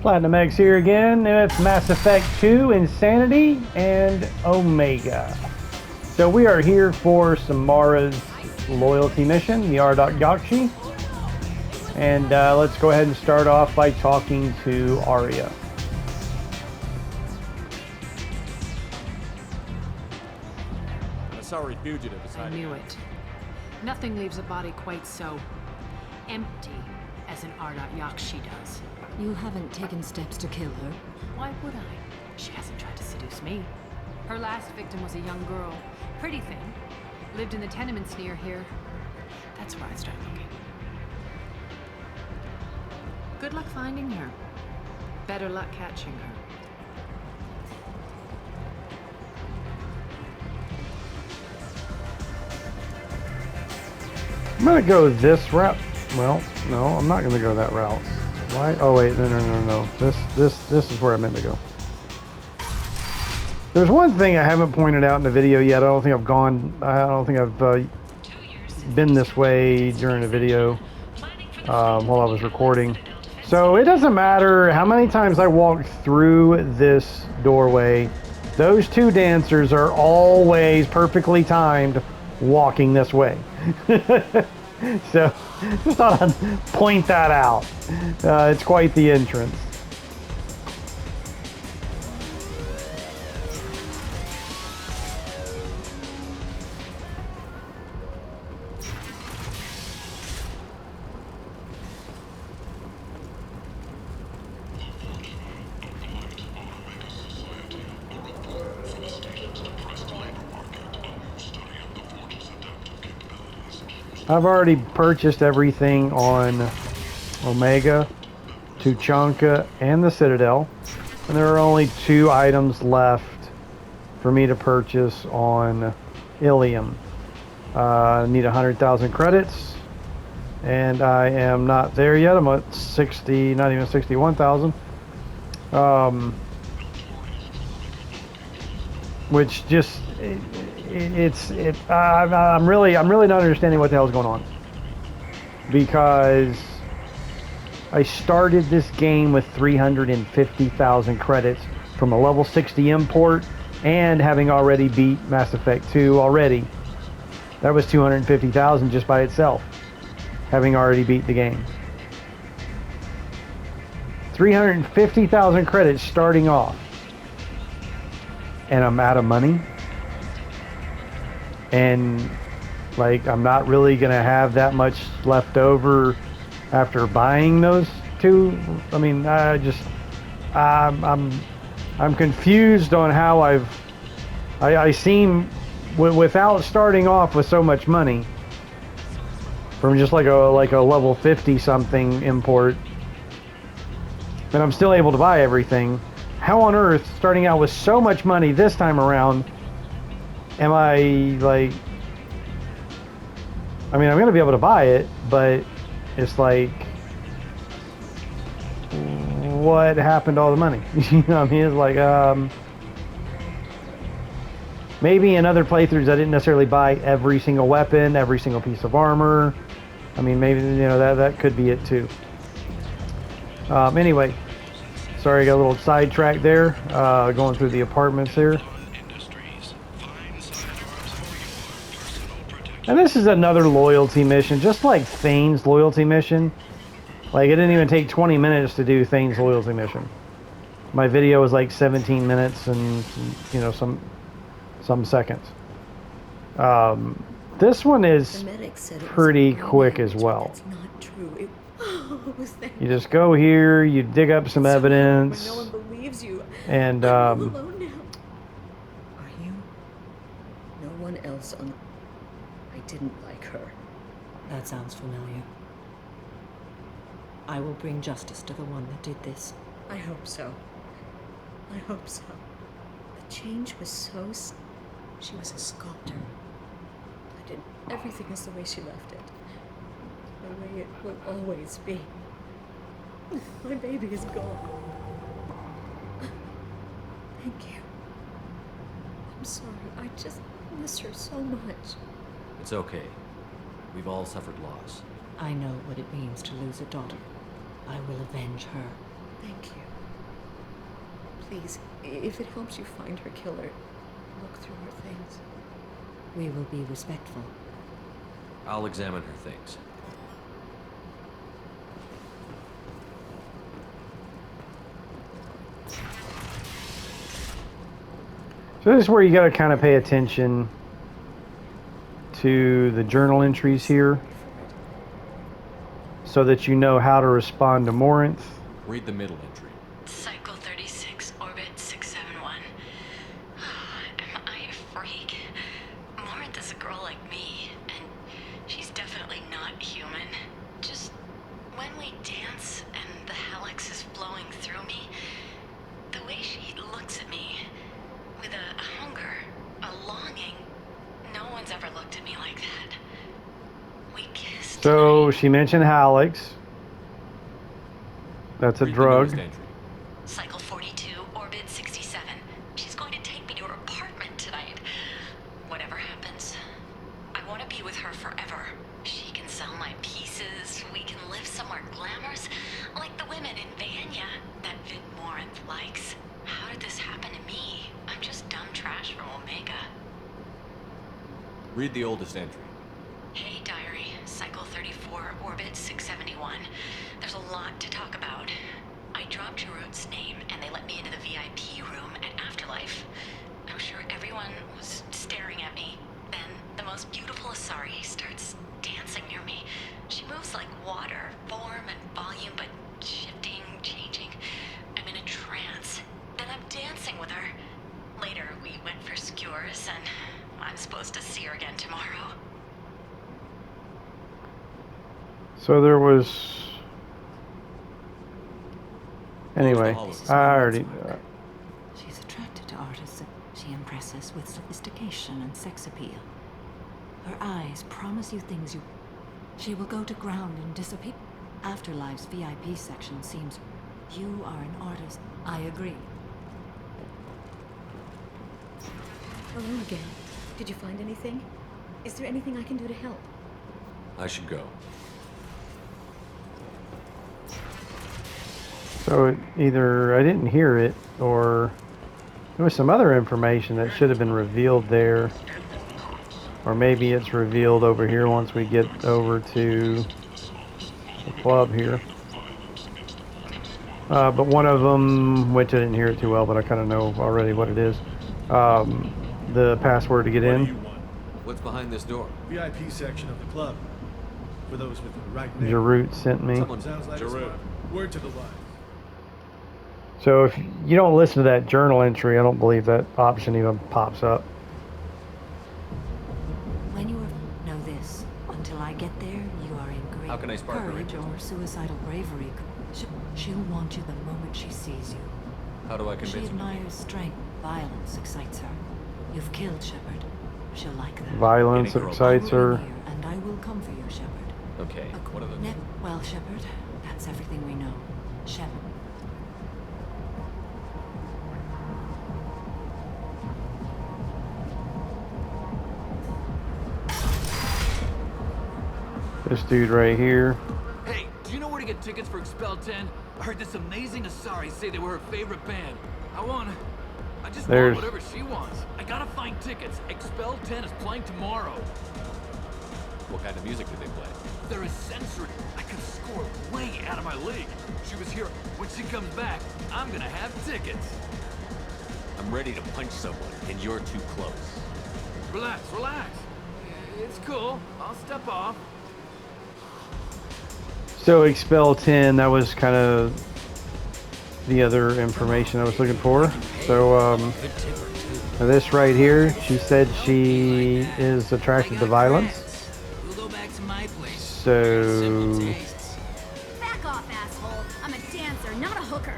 Platinum X here again with Mass Effect 2, Insanity, and Omega. So we are here for Samara's loyalty mission, the Ardat-Yakshi. And let's go ahead and start off by talking to Arya. A sorry fugitive is hiding. I knew it. Nothing leaves a body quite so empty as an Ardat-Yakshi does. You haven't taken steps to kill her? Why would I? She hasn't tried to seduce me. Her last victim was a young girl. Pretty thing. Lived in the tenements near here. That's where I started looking. Good luck finding her. Better luck catching her. I'm gonna go this route. Well, no, I'm not gonna go that route. Why? Oh wait, no. This is where I meant to go. There's one thing I haven't pointed out in the video yet. I don't think I've been this way during the video while I was recording. So it doesn't matter how many times I walk through this doorway. Those two dancers are always perfectly timed walking this way. So just thought I'd point that out. It's quite the entrance. I've already purchased everything on Omega, Tuchanka, and the Citadel. And there are only 2 items left for me to purchase on Ilium. I need 100,000 credits. And I am not there yet. I'm at 60, not even 61,000. Which just... I'm really not understanding what the hell's going on, because I started this game with 350,000 credits from a level 60 import and having already beat Mass Effect 2 already. That was 250,000 just by itself, having already beat the game. 350,000 credits starting off, and I'm out of money. And like, I'm not really gonna have that much left over after buying those 2. I mean, I'm confused on how I seem without starting off with so much money from just like a level 50 something import, and I'm still able to buy everything. How on earth, starting out with so much money this time around, am I like... I mean, I'm gonna be able to buy it, but it's like, what happened to all the money? You know what I mean? It's like, maybe in other playthroughs I didn't necessarily buy every single weapon, every single piece of armor. I mean, maybe, you know, that could be it too. Anyway, sorry, I got a little sidetracked there, going through the apartments here. And this is another loyalty mission, just like Thane's loyalty mission. Like, it didn't even take 20 minutes to do Thane's loyalty mission. My video was like 17 minutes and, you know, some seconds. This one is pretty quick as well. That's not true. You just go here, you dig up some evidence, no one believes you. and I'm all alone now. Are you? No one else on... I didn't like her. That sounds familiar. I will bring justice to the one that did this. I hope so. I hope so. The change was so... She was a sculptor. I did everything is the way she left it. The way it will always be. My baby is gone. Thank you. I'm sorry. I just miss her so much. It's okay. We've all suffered loss. I know what it means to lose a daughter. I will avenge her. Thank you. Please, if it helps you find her killer, look through her things. We will be respectful. I'll examine her things. So this is where you got to kind of pay attention to the journal entries here, so that you know how to respond to Morinth. Read the middle entry. Cycle 36, orbit 671. Am I a freak? Morinth is a girl like me, and she's definitely not human. Just when we dance and the helix is flowing through me, the way she looks at me with a hunger, a longing, no one's ever looked at me like that. We kissed. So she mentioned Halix. That's a Read the drug. newest entry. Cycle 42, orbit 67. She's going to take me to her apartment tonight. Whatever happens, I want to be with her forever. She can sell my pieces. We can live somewhere glamorous, like the women in Vanya that Vid Morinth likes. How did this happen to me? I'm just dumb trash from Omega. Read the oldest entry. Hey, diary. Cycle 34, orbit 671. There's a lot to talk about. I dropped Jarut's name, and they let me into the VIP room at Afterlife. I'm sure everyone was staring at me. Then the most beautiful Asari starts dancing near me. She moves like water, form and volume, but shifting, changing. I'm in a trance. Then I'm dancing with her. Later, we went for skewers, and I'm supposed to see her again tomorrow. So there was. Anyway, I already. She's attracted to artists. She impresses with sophistication and sex appeal. Her eyes promise you things you... She will go to ground and disappear. Afterlife's VIP section seems... You are an artist. I agree. Hello again. Did you find anything? Is there anything I can do to help? I should go. So either I didn't hear it, or there was some other information that should have been revealed there. Or maybe it's revealed over here once we get over to the club here. But one of them, which I didn't hear it too well, but I kind of know already what it is. The password to get What do in. you want? What's behind this door? VIP section of the club. For those with the right name. Jarut sent me. Someone... Sounds like a Jarut. smart. Word to the wise. So if you don't listen to that journal entry, I don't believe that option even pops up. When you are... Know this. Until I get there, you are in great How can I spark her courage interest? or suicidal bravery. She'll want you the moment she sees you. How do I She convince her? admires strength. Violence excites her. You've killed Shepard. She'll like that. Violence Any girl. excites I will her. be here, and I will come for you, Shepard. Okay, what are the... Well, Shepard, that's everything we know. Shepard. This dude right here. Hey, do you know where to get tickets for Expel 10? I heard this amazing Asari say they were her favorite band. I just There's- want whatever she wants. I gotta find tickets. Expel 10 is playing tomorrow. What kind of music do they play? They're a sensory. I could score way out of my league. She was here. When she comes back, I'm gonna have tickets. I'm ready to punch someone, and you're too close. Relax, relax. It's cool. I'll step off. So Expel 10, that was kind of the other information I was looking for. So this right here, she said she is attracted to violence. We'll go back to my place. So Back off, asshole. I'm a dancer, not a hooker.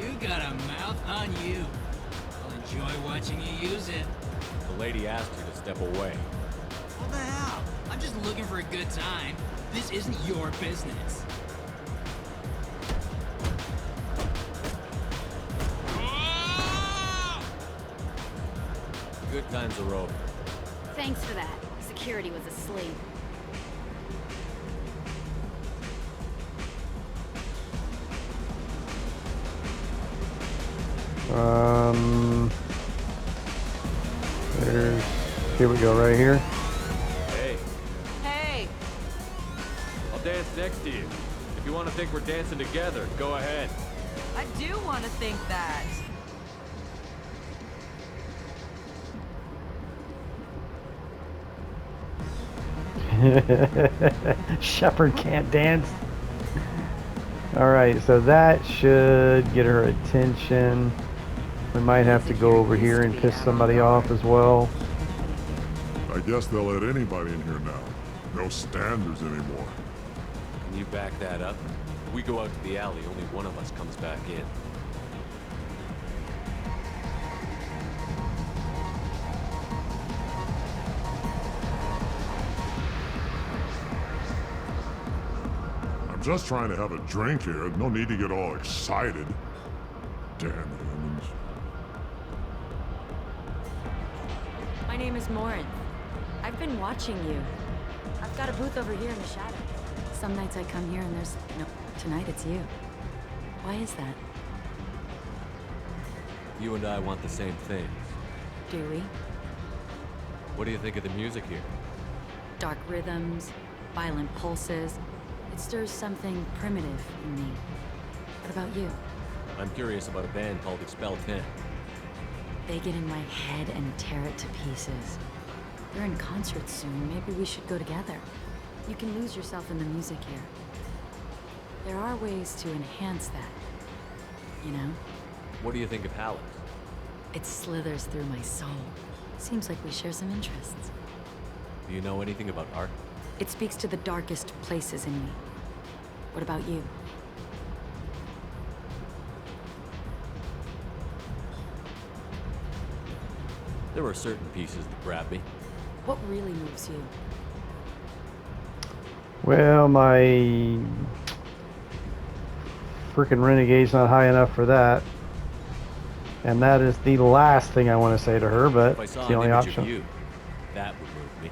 You got a mouth on you. I'll enjoy watching you use it. The lady asked you to step away. What the hell? I'm just looking for a good time. This isn't your business. Good times are over. Thanks for that. Security was asleep. There's, here we go, right here. Hey, Hey! I'll dance next to you. If you want to think we're dancing together, go ahead. I do want to think that. Shepherd can't dance. Alright, so that should get her attention. We might have to go over here and piss somebody off as well. I guess they'll let anybody in here now. No standards anymore. Can you back that up? If we go out to the alley, only one of us comes back in. I'm just trying to have a drink here. No need to get all excited. Damn humans. My name is Morin. I've been watching you. I've got a booth over here in the shadows. Some nights I come here and there's... No, tonight it's you. Why is that? You and I want the same things. Do we? What do you think of the music here? Dark rhythms, violent pulses. It stirs something primitive in me. What about you? I'm curious about a band called Expel 10. They get in my head and tear it to pieces. They're in concert soon. Maybe we should go together. You can lose yourself in the music here. There are ways to enhance that, you know? What do you think of Halleck? It slithers through my soul. Seems like we share some interests. Do you know anything about art? It speaks to the darkest places in me. What about you? There are certain pieces that grab me. What really moves you? Well, my freaking Renegade's not high enough for that. And that is the last thing I want to say to her, but If I it's saw the an only image option. of you, that would move me.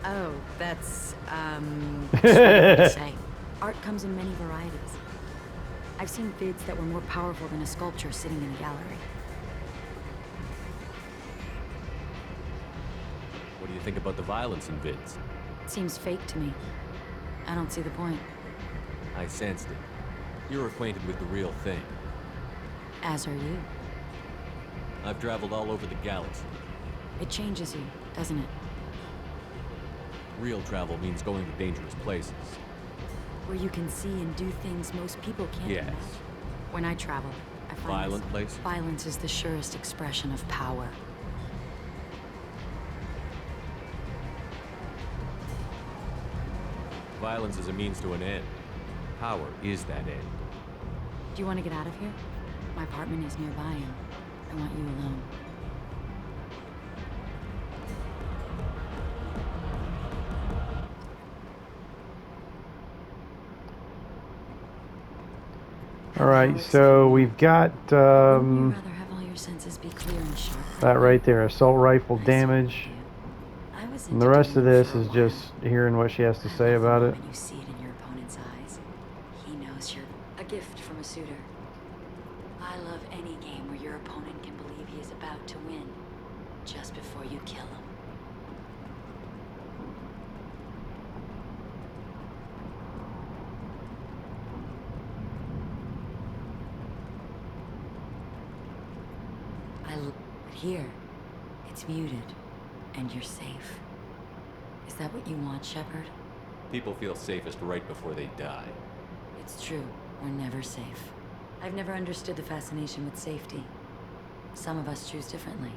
Oh, that's, sweet to say. Art comes in many varieties. I've seen vids that were more powerful than a sculpture sitting in a gallery. What do you think about the violence in vids? It seems fake to me. I don't see the point. I sensed it. You're acquainted with the real thing. As are you. I've traveled all over the galaxy. It changes you, doesn't it? Real travel means going to dangerous places. Where you can see and do things most people can't Yes. imagine. When I travel, I find Violent places? violence is the surest expression of power. Violence is a means to an end. Power is that end. Do you want to get out of here? My apartment is nearby and I want you alone. All right, so we've got Wouldn't you rather have all your senses be clear and sharp? that right there, assault rifle damage. I was And the rest of into doing it this for a is while. just hearing what she has to I say love the about it. moment you see it in your opponent's eyes. He knows you're a gift from a suitor. I love any game where your opponent can believe he is about to win just before you kill him. But here, it's muted, and you're safe. Is that what you want, Shepard? People feel safest right before they die. It's true. We're never safe. I've never understood the fascination with safety. Some of us choose differently.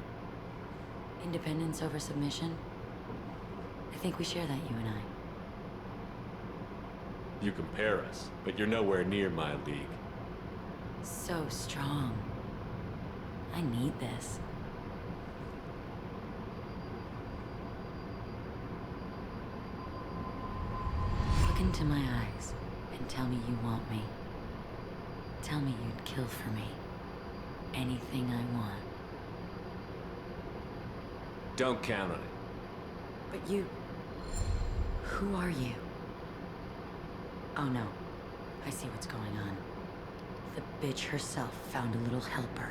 Independence over submission. I think we share that, you and I. You compare us, but you're nowhere near my league. So strong. I need this. Look into my eyes and tell me you want me. Tell me you'd kill for me. Anything I want. Don't count on it. But you... Who are you? Oh no. I see what's going on. The bitch herself found a little helper.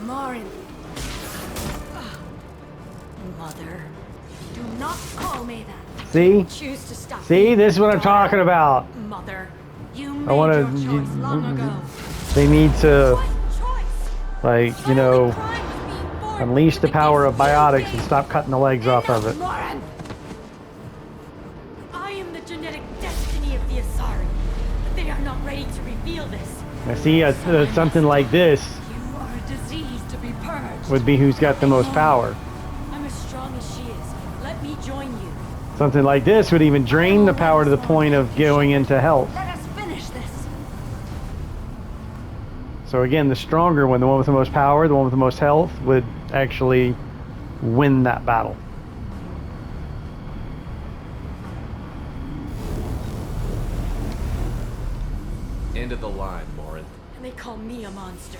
Lauren. Mother. Do not call me that. See? Choose to stop. See, this is what I'm talking about. Mother. You made I want your choice long ago. They need to, like, you know, unleash the power of biotics and stop cutting the legs off of it. Lauren! I am the genetic destiny of the Asari. But they are not ready to reveal this. I see something like this You are a disease to be purged. would be who's got the most power. I'm as strong as she is. Let me join you. Something like this would even drain the power to the point of going into health. Let us finish this. So again, the stronger one, the one with the most power, the one with the most health, would actually win that battle. End of the line, Morin. And they call me a monster.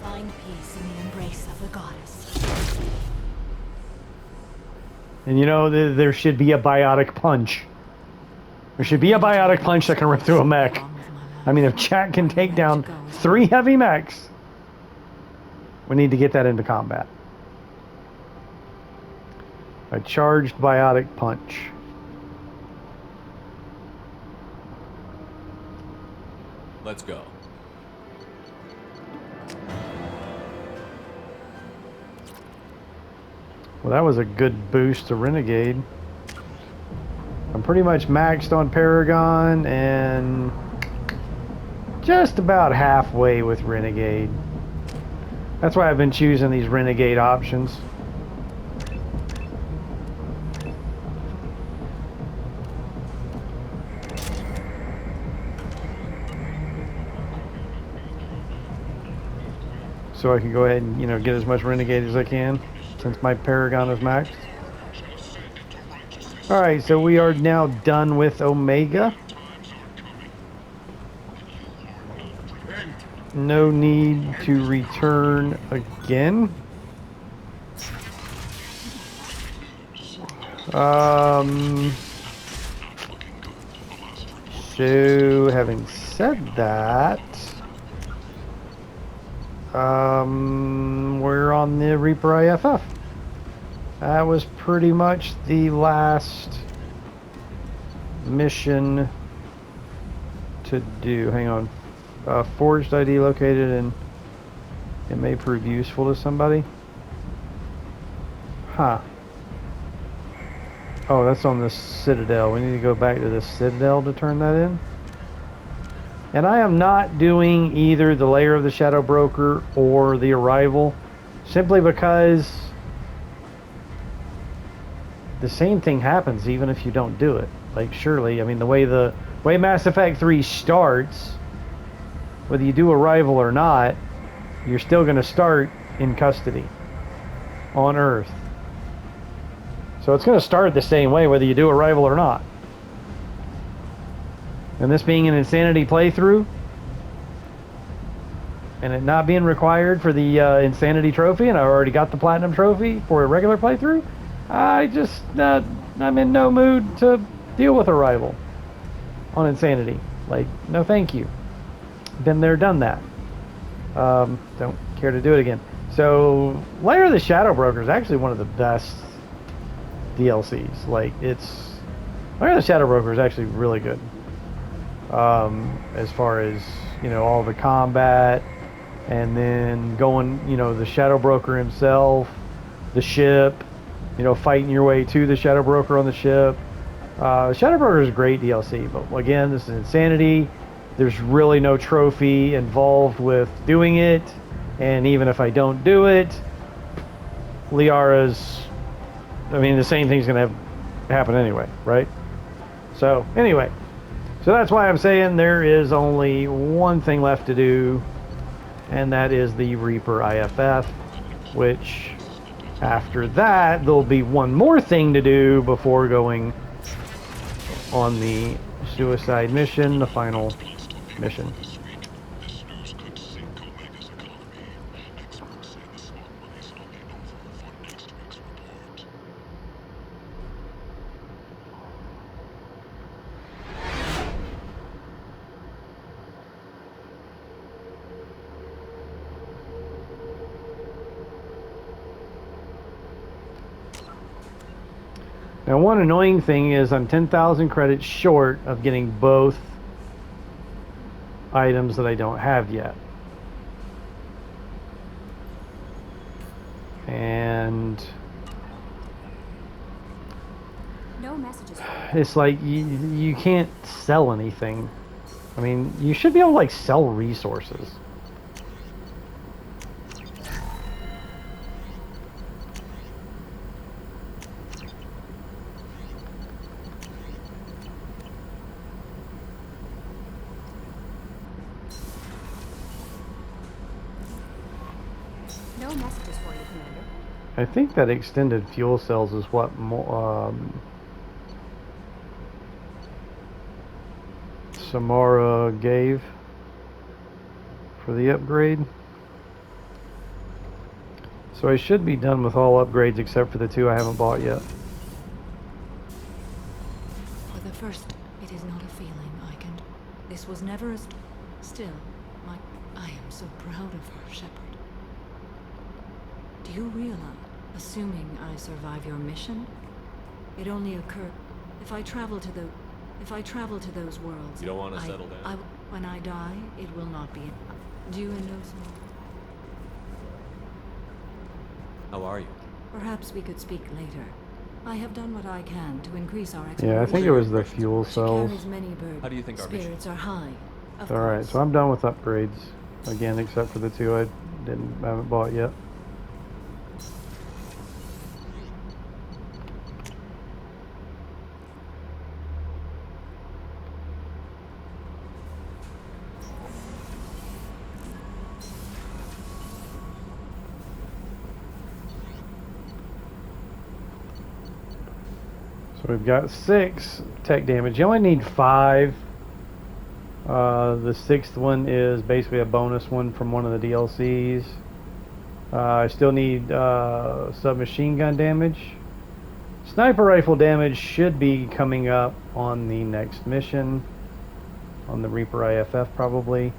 Find peace in the embrace of the goddess. And you know, there should be a biotic punch. There should be a biotic punch that can rip through a mech. I mean, if Jack can take down 3 heavy mechs, we need to get that into combat. A charged biotic punch. Let's go. Well, that was a good boost to Renegade. I'm pretty much maxed on Paragon and just about halfway with Renegade. That's why I've been choosing these Renegade options. So I can go ahead and, you know, get as much Renegade as I can since my Paragon is maxed. Alright, so we are now done with Omega. No need to return again. So having said that, we're on the Reaper IFF. That was pretty much the last mission to do. Hang on. Forged ID located, and it may prove useful to somebody. Huh. Oh, that's on the Citadel. We need to go back to the Citadel to turn that in. And I am not doing either the Lair of the Shadow Broker or the Arrival, simply because the same thing happens even if you don't do it. Like, surely, I mean, the way Mass Effect 3 starts, whether you do Arrival or not, you're still going to start in custody on Earth. So it's going to start the same way whether you do Arrival or not. And this being an Insanity playthrough, and it not being required for the Insanity trophy, and I already got the Platinum trophy for a regular playthrough, I'm in no mood to deal with Arrival on Insanity. Like, no thank you. Been there, done that. Don't care to do it again. So, Lair of the Shadow Broker is actually one of the best DLCs. Like, Lair of the Shadow Broker is actually really good. As far as, you know, all the combat, and then going, you know, the Shadow Broker himself, the ship, you know, fighting your way to the Shadow Broker on the ship. Shadow Broker is a great DLC, but again, this is Insanity. There's really no trophy involved with doing it, and even if I don't do it, Liara's, I mean, the same thing's gonna happen anyway, right? So anyway, so that's why I'm saying there is only one thing left to do, and that is the Reaper IFF, which after that there'll be one more thing to do before going on the suicide mission, the final mission. Now, one annoying thing is I'm 10,000 credits short of getting both items that I don't have yet. And No messages. it's like you can't sell anything. I mean, you should be able to like sell resources. No messages for you, Commander. I think that extended fuel cells is what Samara gave for the upgrade. So I should be done with all upgrades except for the 2 I haven't bought yet. For the first, it is not a feeling I can... This was never a... Still, I am so proud of her, Shepard. Do you realize, assuming I survive your mission, it only occurred if I travel to those worlds. You don't want to settle down? When I die, it will not be. Do you know some? How are you? Perhaps we could speak later. I have done what I can to increase our exploration. Yeah, I think it was the fuel cells. How do you think our spirits are high? Alright, so I'm done with upgrades. Again, except for the 2 I haven't bought yet. So we've got 6 tech damage. You only need 5. The 6th one is basically a bonus one from one of the DLCs. I still need submachine gun damage. Sniper rifle damage should be coming up on the next mission. On the Reaper IFF probably.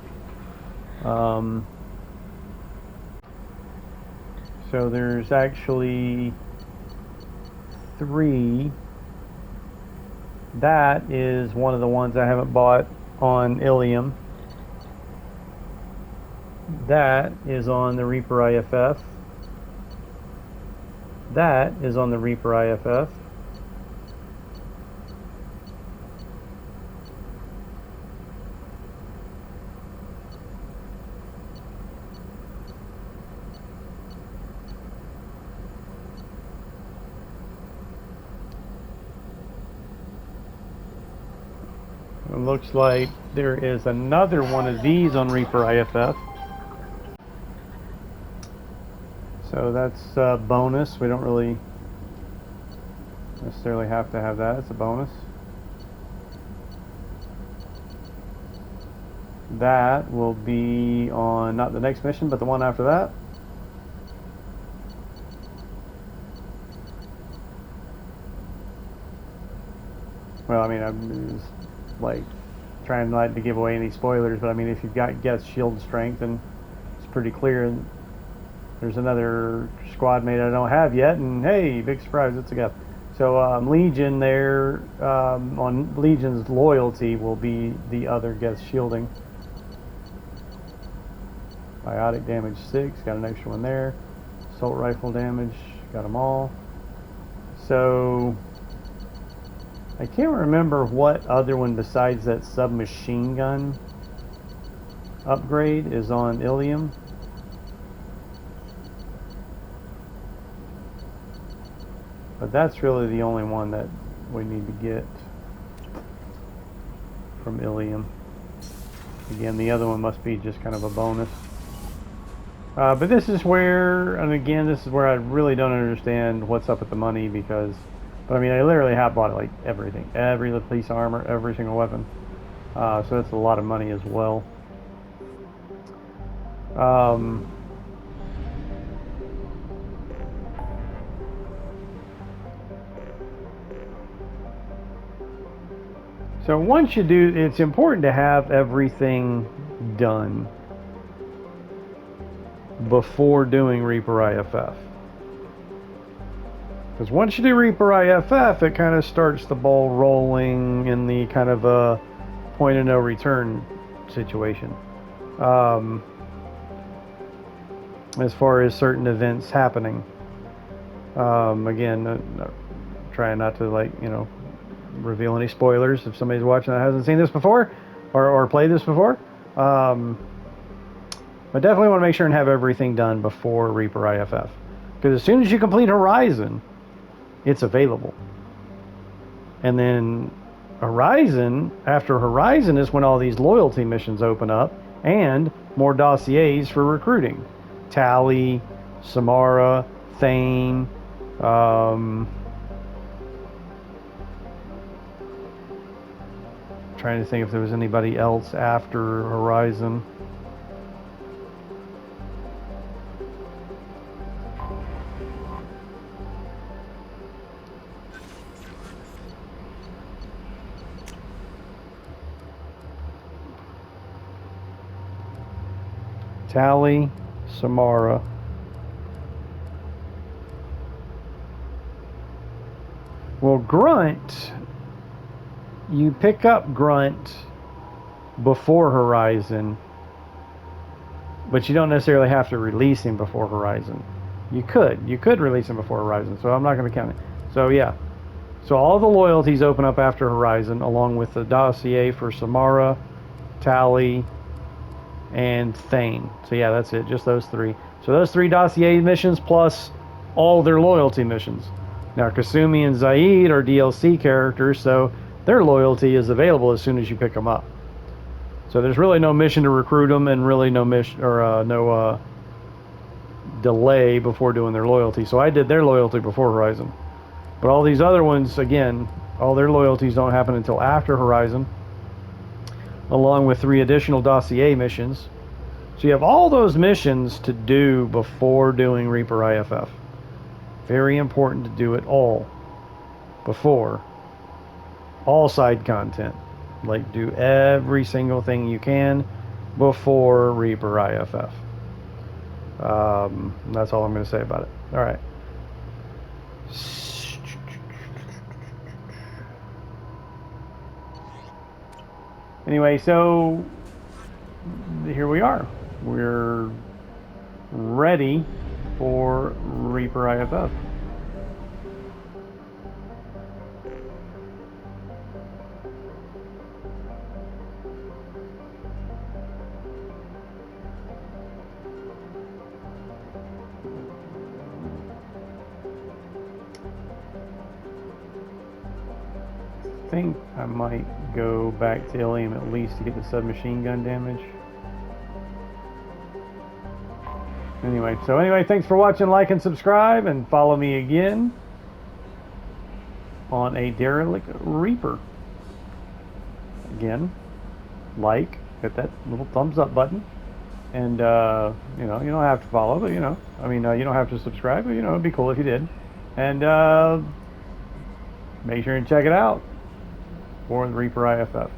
So there's actually 3. That is one of the ones I haven't bought on Ilium. That is on the Reaper IFF. That is on the Reaper IFF. It looks like there is another one of these on Reaper IFF. So that's a bonus. We don't really necessarily have to have that. It's a bonus. That will be on not the next mission, but the one after that. Well, I mean, I'm just, like trying not to give away any spoilers, but I mean, if you've got Geth's shield strength, then it's pretty clear. There's another squad mate I don't have yet, and hey, big surprise, it's a Geth. So Legion there, on Legion's loyalty will be the other Geth shielding. Biotic damage 6, got an extra one there. Assault rifle damage, got them all. So I can't remember what other one besides that submachine gun upgrade is on Ilium. But that's really the only one that we need to get from Ilium. Again, the other one must be just kind of a bonus. But this is where, and again, this is where I really don't understand what's up with the money, because, but I mean, I literally have bought like everything, every police armor, every single weapon. So that's a lot of money as well. So once you do, it's important to have everything done before doing Reaper IFF. Because once you do Reaper IFF, it kind of starts the ball rolling in the kind of a point of no return situation. As far as certain events happening. Again, trying not to, like, you know, reveal any spoilers if somebody's watching that hasn't seen this before or played this before. But definitely want to make sure and have everything done before Reaper IFF. Because as soon as you complete Horizon, it's available. And then Horizon, after Horizon is when all these loyalty missions open up and more dossiers for recruiting. Tally, Samara, Thane, trying to think if there was anybody else after Horizon. Tally, Samara. Well, Grunt, you pick up Grunt before Horizon, but you don't necessarily have to release him before Horizon. You could release him before Horizon, so I'm not going to count it. So yeah, so all the loyalties open up after Horizon, along with the dossier for Samara, Tally, and Thane. So yeah, that's it, just those three. So those three dossier missions plus all their loyalty missions. Now Kasumi and Zaid are DLC characters, so their loyalty is available as soon as you pick them up. So there's really no mission to recruit them, and really no mission or no delay before doing their loyalty. So I did their loyalty before Horizon, but all these other ones, again, all their loyalties don't happen until after Horizon, along with 3 additional dossier missions. So you have all those missions to do before doing Reaper IFF. Very important to do it all before. All side content. Like, do every single thing you can before Reaper IFF. That's all I'm going to say about it. All right. Anyway, so here we are. We're ready for Reaper IFF. I think I might go back to Ilium at least to get the submachine gun damage. Anyway, thanks for watching, like and subscribe, and follow me again on a Derelict Reaper. Again, like, hit that little thumbs up button, and you know, you don't have to follow, but you know, I mean, you don't have to subscribe, but you know, it'd be cool if you did, and make sure and check it out for the Reaper IFF.